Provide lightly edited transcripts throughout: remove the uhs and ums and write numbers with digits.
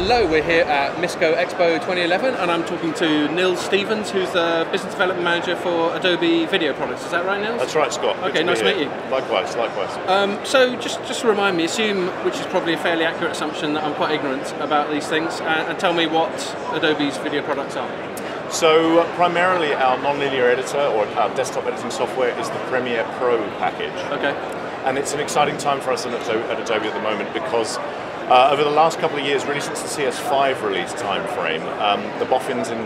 Hello, we're here at Misco Expo 2011 and I'm talking to Niels Stevens, who's the Business Development Manager for Adobe Video Products. Is that right, Niels? That's right, Scott. Okay, nice to meet you. Likewise. So just remind me, assume, which is probably a fairly accurate assumption, that I'm quite ignorant about these things, and tell me what Adobe's video products are. So primarily our non-linear editor or our desktop editing software is the Premiere Pro package. Okay. And it's an exciting time for us at Adobe at the moment because over the last couple of years, really since the CS5 release time frame, the boffins in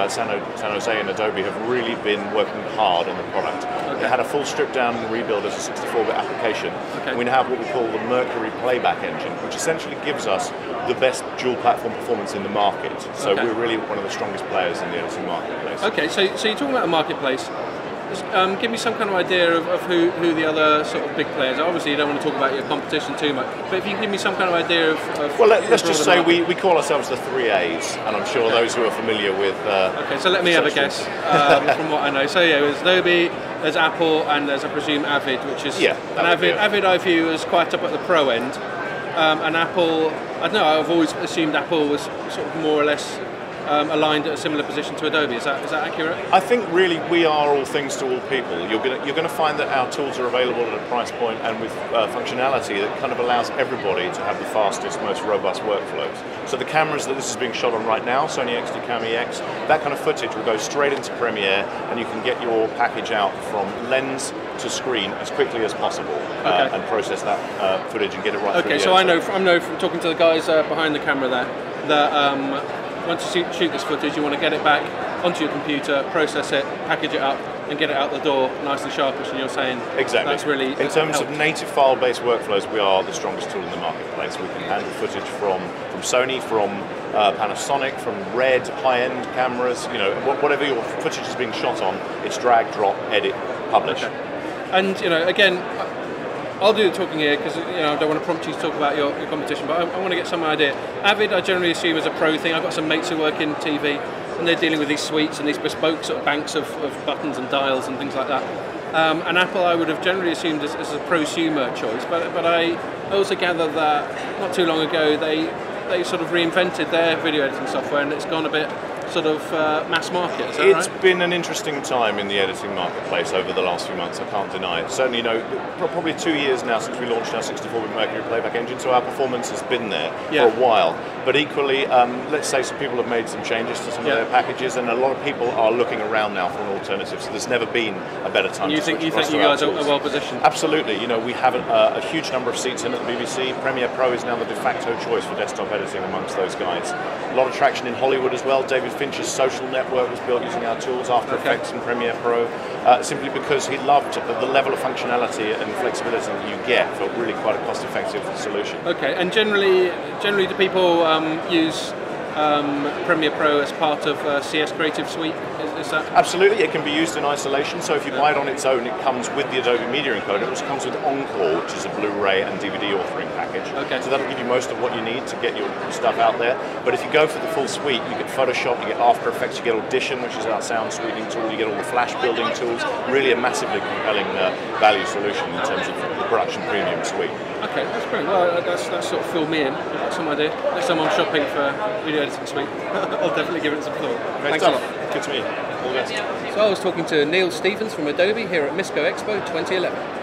San Jose and Adobe have really been working hard on the product. Okay. They had a full strip down and rebuild as a 64-bit application. Okay. And we now have what we call the Mercury playback engine, which essentially gives us the best dual platform performance in the market. So okay. We're really one of the strongest players in the editing marketplace. Okay, so you're talking about a marketplace. Give me some kind of idea of who the other sort of big players are. Obviously you don't want to talk about your competition too much, but if you can give me some kind of idea of well, let's just say we call ourselves the 3 A's, and I'm sure those who are familiar with okay, so let me have a guess from what I know. So yeah, there's Adobe, there's Apple, and there's, I presume, Avid, which is Avid I view as quite up at the pro end, and Apple, I don't know, I've always assumed Apple was sort of more or less aligned at a similar position to Adobe. Is that accurate? I think really we are all things to all people. You're going to find that our tools are available at a price point and with functionality that kind of allows everybody to have the fastest, most robust workflows. So the cameras that this is being shot on right now, Sony XD-Cam EX, that kind of footage will go straight into Premiere, and you can get your package out from lens to screen as quickly as possible, and process that footage and get it right through. Okay, so I know from talking to the guys behind the camera there that once you shoot this footage, you want to get it back onto your computer, process it, package it up, and get it out the door nice and sharpish. And you're saying exactly. That's really in terms of native file-based workflows, we are the strongest tool in the marketplace. We can handle footage from Sony, from Panasonic, from Red, high-end cameras. You know, whatever your footage is being shot on, it's drag, drop, edit, publish. Okay. And again, I'll do the talking here because I don't want to prompt you to talk about your competition, but I want to get some idea. Avid, I generally assume, is a pro thing. I've got some mates who work in TV, and they're dealing with these suites and these bespoke sort of banks of buttons and dials and things like that. And Apple, I would have generally assumed as a prosumer choice, but I also gather that not too long ago they sort of reinvented their video editing software, and it's gone a bit sort of mass market. Is that right? It's been an interesting time in the editing marketplace over the last few months, I can't deny it. Certainly, probably 2 years now since we launched our 64-bit Mercury playback engine, so our performance has been there for a while. But equally, let's say some people have made some changes to some of their packages, and a lot of people are looking around now for an alternative, so there's never been a better time to switch. You think you guys are well positioned? Absolutely. We have a huge number of seats in at the BBC. Premiere Pro is now the de facto choice for desktop editing amongst those guys. A lot of traction in Hollywood as well. David Fincher's social network was built using our tools, After Effects and Premiere Pro, simply because he loved the level of functionality and flexibility that you get for really quite a cost-effective solution. Okay, and generally do people use Premiere Pro as part of CS Creative Suite? Is that? Absolutely, it can be used in isolation. So if you buy it on its own, it comes with the Adobe Media Encoder. It also comes with Encore, which is a Blu-ray and DVD authoring package. Okay. So that'll give you most of what you need to get your stuff out there. But if you go for the full suite, you get Photoshop, you get After Effects, you get Audition, which is our sound sweetening tool, you get all the flash building tools. Really a massively compelling value solution in terms of the production premium suite. Okay, that's brilliant. Well, that's sort of filled me in. I've got some idea. Next time I'm shopping for video editing suite, I'll definitely give it some thought. Thanks a lot. Good to meet you. All the best. So I was talking to Niels Stevens from Adobe here at Misco Expo 2011.